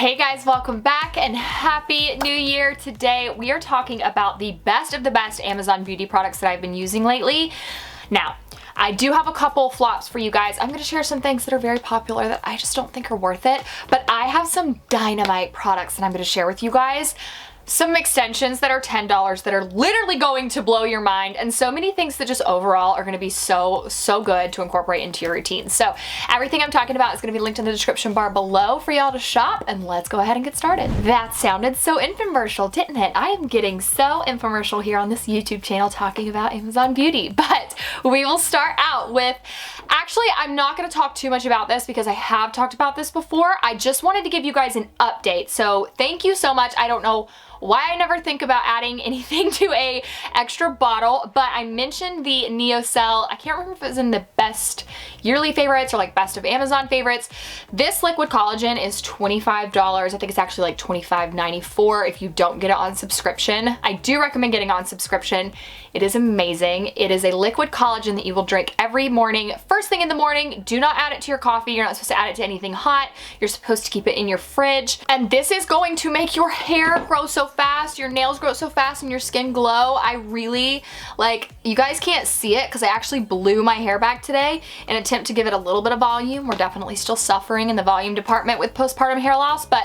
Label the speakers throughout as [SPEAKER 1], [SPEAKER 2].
[SPEAKER 1] Hey guys, welcome back and happy new year. Today we are talking about the best of the best Amazon beauty products that I've been using lately. Now, I do have a couple flops for you guys. I'm going to share some things that are very popular that I just don't think are worth it, but I have some dynamite products that I'm going to share with you guys. Some extensions that are $10 that are literally going to blow your mind, and so many things that just overall are going to be so good to incorporate into your routine. So everything I'm talking about is going to be linked in the description bar below for y'all to shop, and let's go ahead and get started. That sounded so infomercial, didn't it? I am getting so infomercial here on this YouTube channel talking about Amazon beauty, but we will start out with, actually I'm not going to talk too much about this because I have talked about this before. I just wanted to give you guys an update, so thank you so much. I don't know why I never think about adding anything to a extra bottle, but I mentioned the NeoCell. I can't remember if it was in the best yearly favorites or like best of Amazon favorites. This liquid collagen is $25. I think it's actually like $25.94 if you don't get it on subscription. I do recommend getting on subscription. It is amazing. It is a liquid collagen that you will drink every morning. First thing in the morning, do not add it to your coffee. You're not supposed to add it to anything hot. You're supposed to keep it in your fridge. And this is going to make your hair grow so fast, your nails grow so fast, and your skin glow. I really, like, you guys can't see it because I actually blew my hair back today in an attempt to give it a little bit of volume. We're definitely still suffering in the volume department with postpartum hair loss, but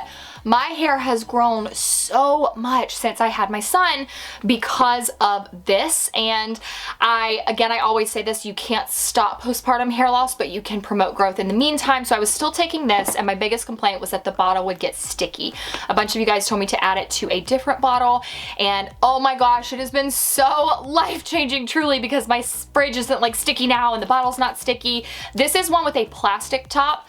[SPEAKER 1] my hair has grown so much since I had my son because of this. And again, I always say this, you can't stop postpartum hair loss, but you can promote growth in the meantime. So I was still taking this, and my biggest complaint was that the bottle would get sticky. A bunch of you guys told me to add it to a different bottle, and oh my gosh, it has been so life-changing truly, because my fridge isn't like sticky now and the bottle's not sticky. This is one with a plastic top.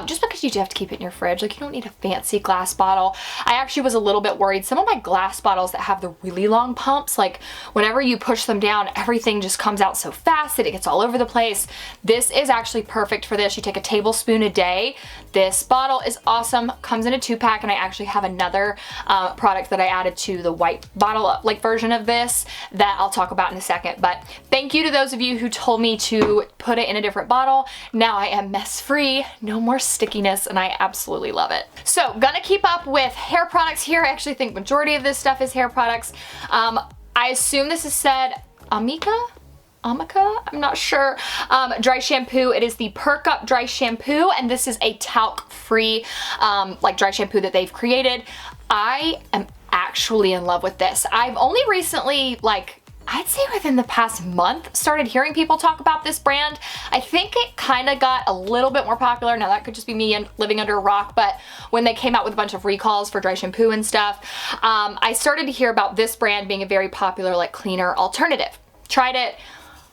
[SPEAKER 1] Just because you do have to keep it in your fridge, like you don't need a fancy glass bottle. I actually was a little bit worried. Some of my glass bottles that have the really long pumps, like whenever you push them down, everything just comes out so fast that it gets all over the place. This is actually perfect for this. You take a tablespoon a day. This bottle is awesome. Comes in a 2-pack, and I actually have another product that I added to the white bottle like version of this that I'll talk about in a second. But thank you to those of you who told me to put it in a different bottle. Now I am mess free, no more stickiness, and I absolutely love it. So gonna keep up with hair products here. I actually think majority of this stuff is hair products. I assume this is said Amica, I'm not sure. Dry shampoo. It is the Perk Up dry shampoo, and this is a talc free like dry shampoo that they've created. I am actually in love with this. I've only recently, like, I'd say within the past month, started hearing people talk about this brand. I think it kind of got a little bit more popular. Now that could just be me living under a rock, but when they came out with a bunch of recalls for dry shampoo and stuff, I started to hear about this brand being a very popular, like, cleaner alternative. Tried it.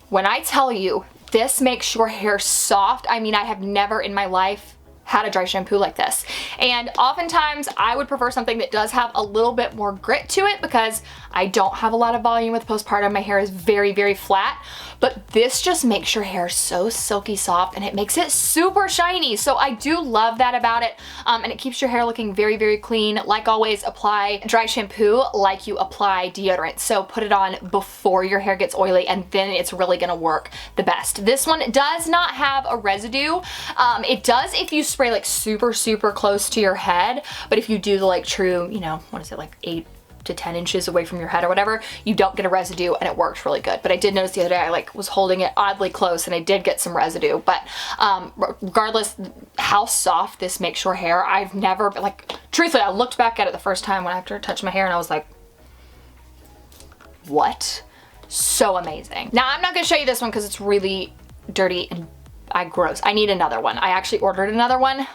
[SPEAKER 1] When I tell you, this makes your hair soft. I mean, I have never in my life had a dry shampoo like this. And oftentimes I would prefer something that does have a little bit more grit to it because I don't have a lot of volume with postpartum. My hair is very flat, but this just makes your hair so silky soft, and it makes it super shiny. So I do love that about it. And it keeps your hair looking very clean. Like always, apply dry shampoo like you apply deodorant. So put it on before your hair gets oily, and then it's really gonna work the best. This one does not have a residue. It does if you spray like super close to your head, but if you do the like true, you know, what is it, like 8 to 10 inches away from your head or whatever, you don't get a residue, and it works really good. But I did notice the other day I like was holding it oddly close, and I did get some residue. But regardless how soft this makes your hair, I've never, like, truthfully, I looked back at it the first time after I touched my hair, and I was like, what? So amazing. Now I'm not gonna show you this one because it's really dirty and gross. I need another one. I actually ordered another one.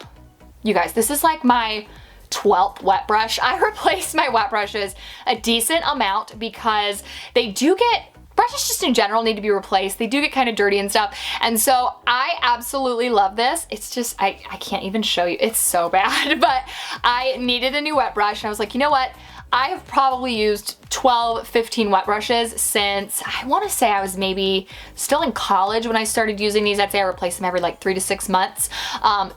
[SPEAKER 1] You guys, this is like my 12th wet brush. I replaced my wet brushes a decent amount because they do get, brushes just in general need to be replaced. They do get kind of dirty and stuff. And so I absolutely love this. It's just, I can't even show you. It's so bad, but I needed a new wet brush, and I was like, you know what? I have probably used 12, 15 wet brushes since, I want to say I was maybe still in college when I started using these. I'd say I replace them every like 3 to 6 months.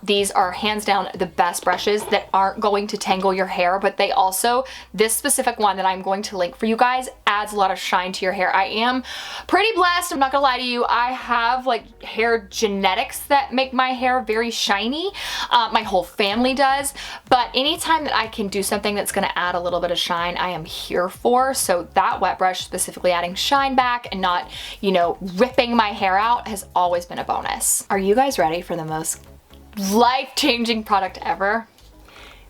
[SPEAKER 1] These are hands down the best brushes that aren't going to tangle your hair, but they also, this specific one that I'm going to link for you guys, adds a lot of shine to your hair. I am am pretty blessed. I'm not gonna lie to you. I have like hair genetics that make my hair very shiny. My whole family does, but anytime that I can do something that's gonna add a little bit of shine, I am here for. So that wet brush specifically adding shine back and not, you know, ripping my hair out has always been a bonus. Are you guys ready for the most life-changing product ever?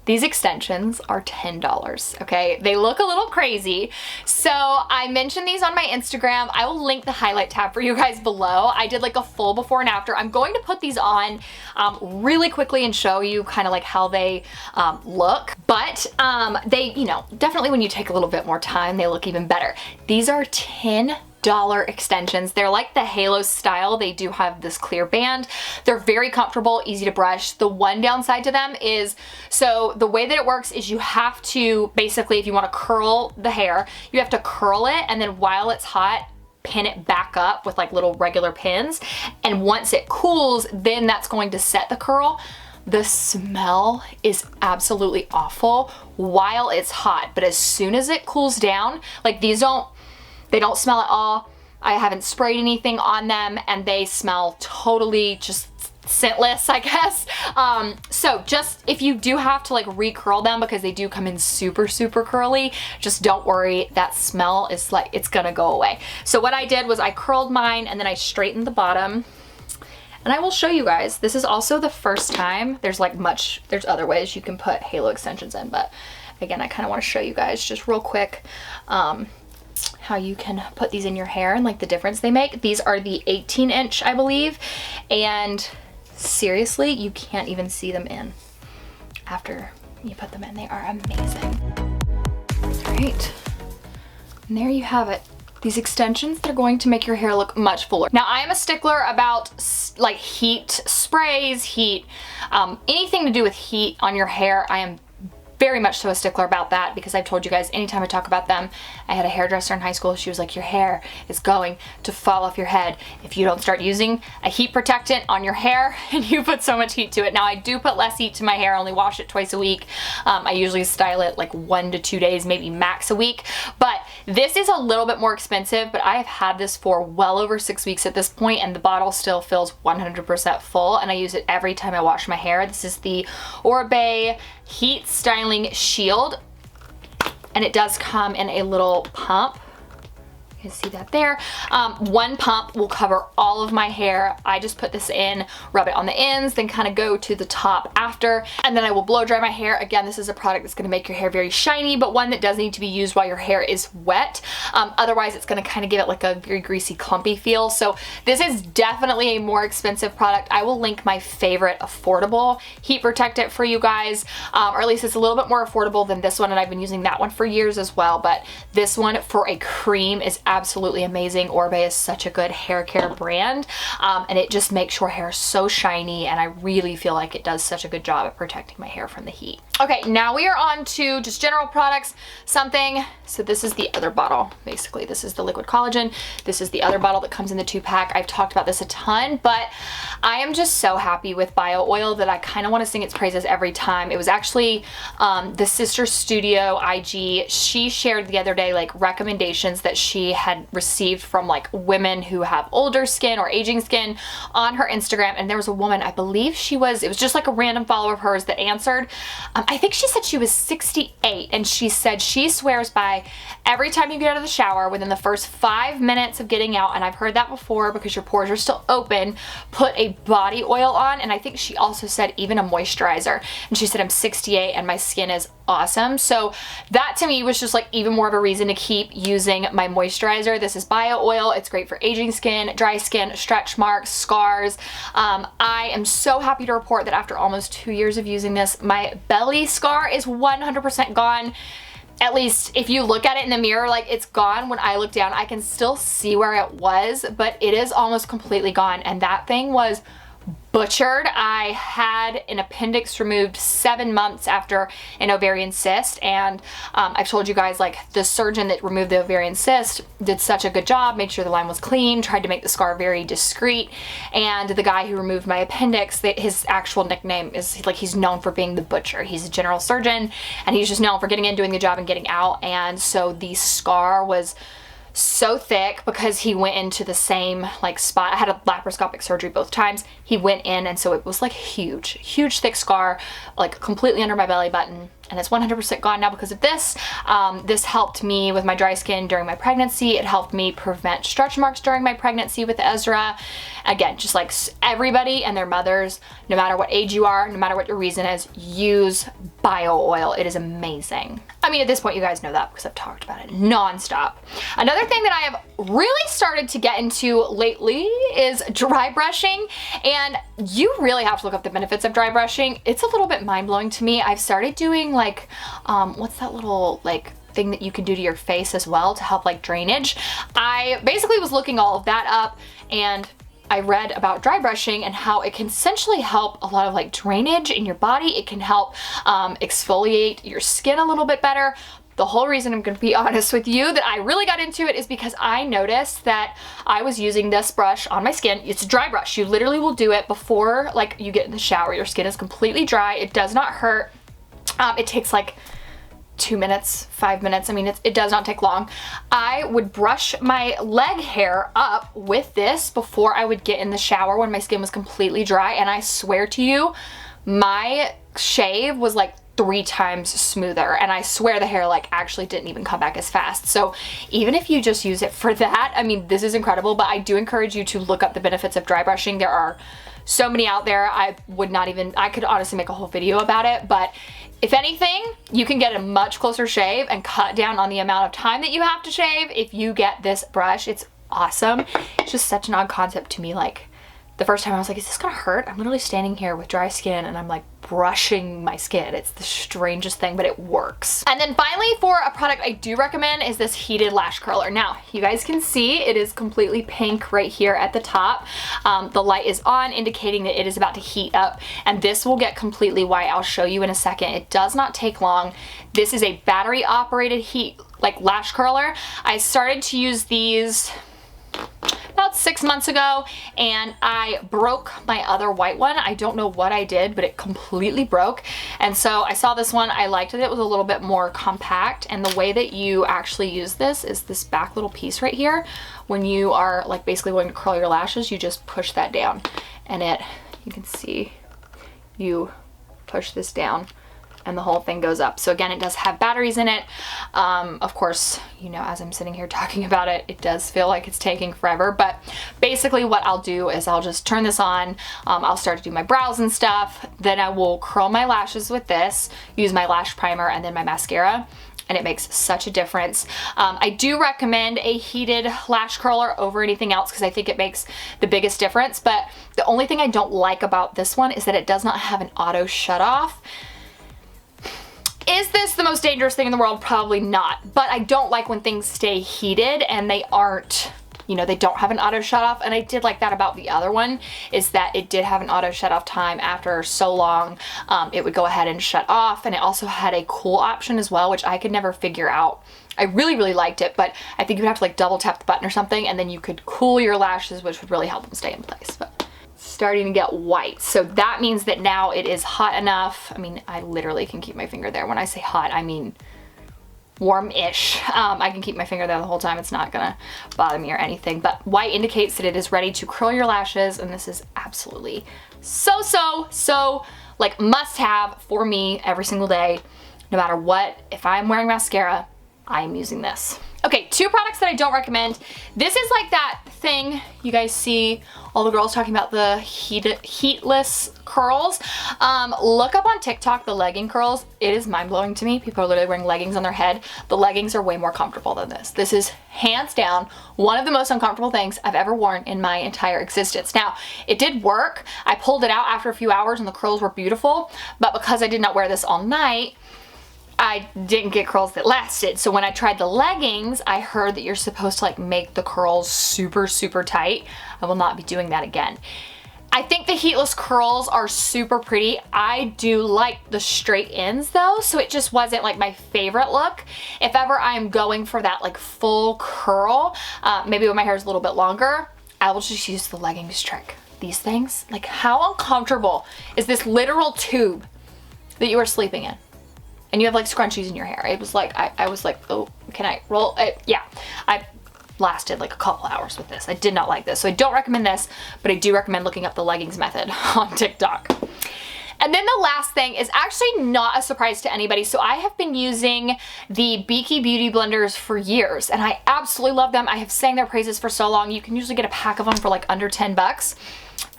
[SPEAKER 1] These extensions are $10, okay? They look a little crazy. So I mentioned these on my Instagram. I will link the highlight tab for you guys below. I did like a full before and after. I'm going to put these on really quickly and show you kind of like how they look. But they, you know, definitely when you take a little bit more time, they look even better. These are $10 extensions. They're like the halo style. They do have this clear band. They're very comfortable, easy to brush. The one downside to them is, so the way that it works is you have to basically, if you want to curl the hair, you have to curl it, and then while it's hot, pin it back up with like little regular pins. And once it cools, then that's going to set the curl. The smell is absolutely awful while it's hot, but as soon as it cools down, like they don't smell at all. I haven't sprayed anything on them, and they smell totally just scentless, I guess. So just if you do have to like recurl them, because they do come in super, super curly, just don't worry. That smell is like, it's gonna go away. So what I did was I curled mine and then I straightened the bottom. And I will show you guys. This is also the first time. There's other ways you can put halo extensions in, but again, I kind of want to show you guys just real quick how you can put these in your hair and like the difference they make. These are the 18-inch, I believe, and seriously, you can't even see them in after you put them in. They are amazing. All right, and there you have it. These extensions, they're going to make your hair look much fuller. Now, I am a stickler about like heat sprays, anything to do with heat on your hair. I am very much so a stickler about that, because I've told you guys anytime I talk about them, I had a hairdresser in high school. She was like, your hair is going to fall off your head if you don't start using a heat protectant on your hair and you put so much heat to it. Now, I do put less heat to my hair, I only wash it twice a week. I usually style it like 1 to 2 days, maybe max a week. But this is a little bit more expensive, but I have had this for well over 6 weeks at this point, and the bottle still fills 100% full, and I use it every time I wash my hair. This is the Oribe Heat Styling Shield, and it does come in a little pump. You can see that there. One pump will cover all of my hair. I just put this in, rub it on the ends, then kind of go to the top after, and then I will blow dry my hair. Again, this is a product that's going to make your hair very shiny, but one that does need to be used while your hair is wet. Otherwise, it's going to kind of give it like a very greasy, clumpy feel. So this is definitely a more expensive product. I will link my favorite affordable heat protectant for you guys, or at least it's a little bit more affordable than this one, and I've been using that one for years as well. But this one for a cream is absolutely amazing. Oribe is such a good hair care brand, and it just makes your hair so shiny, and I really feel like it does such a good job at protecting my hair from the heat. Okay, now we are on to just general products, so this is the other bottle. Basically, this is the liquid collagen. This is the other bottle that comes in the 2-pack. I've talked about this a ton, but I am just so happy with Bio Oil that I kind of want to sing its praises every time. It was actually the Sister Studio IG. She shared the other day like recommendations that she had received from like women who have older skin or aging skin on her Instagram, and there was a woman, I believe it was just like a random follower of hers that answered. I think she said she was 68, and she said she swears by every time you get out of the shower, within the first 5 minutes of getting out, and I've heard that before because your pores are still open, put a body oil on, and I think she also said even a moisturizer. And she said, I'm 68 and my skin is awesome. So that to me was just like even more of a reason to keep using my moisturizer. This is Bio Oil. It's great for aging skin, dry skin, stretch marks, scars. I am so happy to report that after almost 2 years of using this, my belly scar is 100% gone. At least if you look at it in the mirror, like it's gone. When I look down, I can still see where it was, but it is almost completely gone. And that thing was butchered. I had an appendix removed 7 months after an ovarian cyst, and I've told you guys like the surgeon that removed the ovarian cyst did such a good job, made sure the line was clean, tried to make the scar very discreet. And the guy who removed my appendix, his actual nickname is like, he's known for being the butcher. He's a general surgeon, and he's just known for getting in, doing the job, and getting out. And so the scar was so thick because he went into the same like spot. I had a laparoscopic surgery both times. He went in, and so it was like huge thick scar, like completely under my belly button, and it's 100% gone now because of this. This helped me with my dry skin during my pregnancy. It helped me prevent stretch marks during my pregnancy with Ezra. Again, just like everybody and their mothers, no matter what age you are, no matter what your reason is, use bio oil. It is amazing. I mean, at this point, you guys know that because I've talked about it nonstop. Another thing that I have really started to get into lately is dry brushing, and you really have to look up the benefits of dry brushing. It's a little bit mind-blowing to me. I've started doing like, what's that little like thing that you can do to your face as well to help like drainage. I basically was looking all of that up, and I read about dry brushing and how it can essentially help a lot of like drainage in your body. It can help exfoliate your skin a little bit better. The whole reason I'm going to be honest with you that I really got into it is because I noticed that I was using this brush on my skin. It's a dry brush. You literally will do it before like you get in the shower. Your skin is completely dry. It does not hurt. It takes like 2 minutes, 5 minutes. I mean, it does not take long. I would brush my leg hair up with this before I would get in the shower when my skin was completely dry, and I swear to you, my shave was like 3 times smoother, and I swear the hair like actually didn't even come back as fast. So even if you just use it for that, I mean, this is incredible, but I do encourage you to look up the benefits of dry brushing. There are so many out there. I could honestly make a whole video about it, but if anything, you can get a much closer shave and cut down on the amount of time that you have to shave if you get this brush. It's awesome. It's just such an odd concept to me. Like, the first time I was like, is this gonna hurt? I'm literally standing here with dry skin and I'm like brushing my skin. It's the strangest thing, but it works. And then finally, for a product I do recommend is this heated lash curler. Now, you guys can see it is completely pink right here at the top. The light is on, indicating that it is about to heat up, and this will get completely white. I'll show you in a second. It does not take long. This is a battery operated heat like lash curler. I started to use these about 6 months ago, and I broke my other white one. I don't know what I did, but it completely broke. And so I saw this one, I liked it. It was a little bit more compact, and the way that you actually use this is this back little piece right here. When you are like basically going to curl your lashes, you just push that down, and you can see, you push this down and the whole thing goes up. So again, it does have batteries in it. Of course, you know, as I'm sitting here talking about it, it does feel like it's taking forever, but basically what I'll do is I'll just turn this on. I'll start to do my brows and stuff. Then I will curl my lashes with this, use my lash primer and then my mascara, and it makes such a difference. I do recommend a heated lash curler over anything else because I think it makes the biggest difference, but the only thing I don't like about this one is that it does not have an auto shut off. Is this the most dangerous thing in the world? Probably not, but I don't like when things stay heated and they aren't, you know, they don't have an auto shut off. And I did like that about the other one, is that it did have an auto shut off time. After so long, it would go ahead and shut off, and it also had a cool option as well, which I could never figure out. I really liked it, but I think you'd have to like double tap the button or something, and then you could cool your lashes, which would really help them stay in place. But starting to get white, so that means that now it is hot enough. I mean, I literally can keep my finger there. When I say hot, I mean warm-ish. I can keep my finger there the whole time. It's not gonna bother me or anything, but white indicates that it is ready to curl your lashes, and this is absolutely so like must have for me every single day, no matter what. If I'm wearing mascara, I'm using this. Okay, 2 products that I don't recommend. This is like that thing you guys see all the girls talking about, the heatless curls. Look up on TikTok the legging curls. It is mind-blowing to me. People are literally wearing leggings on their head. The leggings are way more comfortable than this. This is hands down one of the most uncomfortable things I've ever worn in my entire existence. Now, it did work. I pulled it out after a few hours and the curls were beautiful, but because I did not wear this all night, I didn't get curls that lasted. So when I tried the leggings, I heard that you're supposed to like make the curls super tight. I will not be doing that again. I think the heatless curls are super pretty. I do like the straight ends though, so it just wasn't like my favorite look. If ever I'm going for that like full curl, maybe when my hair is a little bit longer, I will just use the leggings trick. These things, like how uncomfortable is this literal tube that you are sleeping in? And you have like scrunchies in your hair. It was like, I was like, oh, can I roll it? Yeah, lasted like a couple hours with this. I did not like this. So I don't recommend this, but I do recommend looking up the leggings method on TikTok. And then the last thing is actually not a surprise to anybody. So I have been using the Beaky Beauty blenders for years and I absolutely love them. I have sang their praises for so long. You can usually get a pack of them for like under 10 bucks.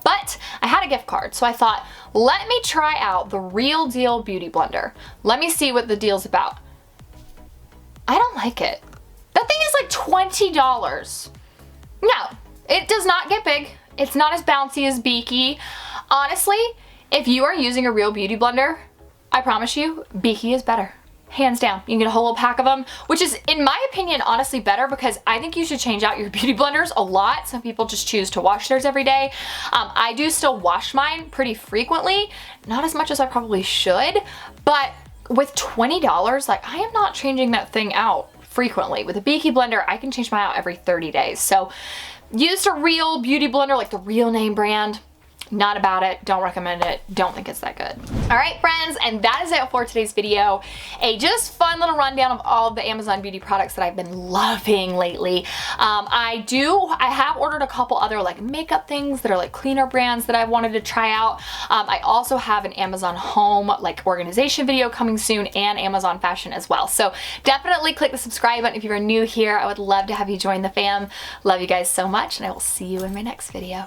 [SPEAKER 1] But I had a gift card, so I thought, let me try out the Real Deal Beauty Blender. Let me see what the deal's about. I don't like it. That thing is like $20. No, it does not get big. It's not as bouncy as Beaky. Honestly, if you are using a real beauty blender, I promise you, Beaky is better. Hands down. You can get a whole little pack of them, which is, in my opinion, honestly better because I think you should change out your beauty blenders a lot. Some people just choose to wash theirs every day. I do still wash mine pretty frequently, not as much as I probably should, but with $20, like I am not changing that thing out frequently. With a Beaky blender, I can change mine out every 30 days. So use a real beauty blender, like the real name brand. Not about it, don't recommend it, don't think it's that good. All right, friends, and that is it for today's video. A just fun little rundown of all of the Amazon beauty products that I've been loving lately. I have ordered a couple other like makeup things that are like cleaner brands that I wanted to try out. I also have an Amazon home like organization video coming soon and Amazon fashion as well. So definitely click the subscribe button if you're new here. I would love to have you join the fam. Love you guys so much and I will see you in my next video.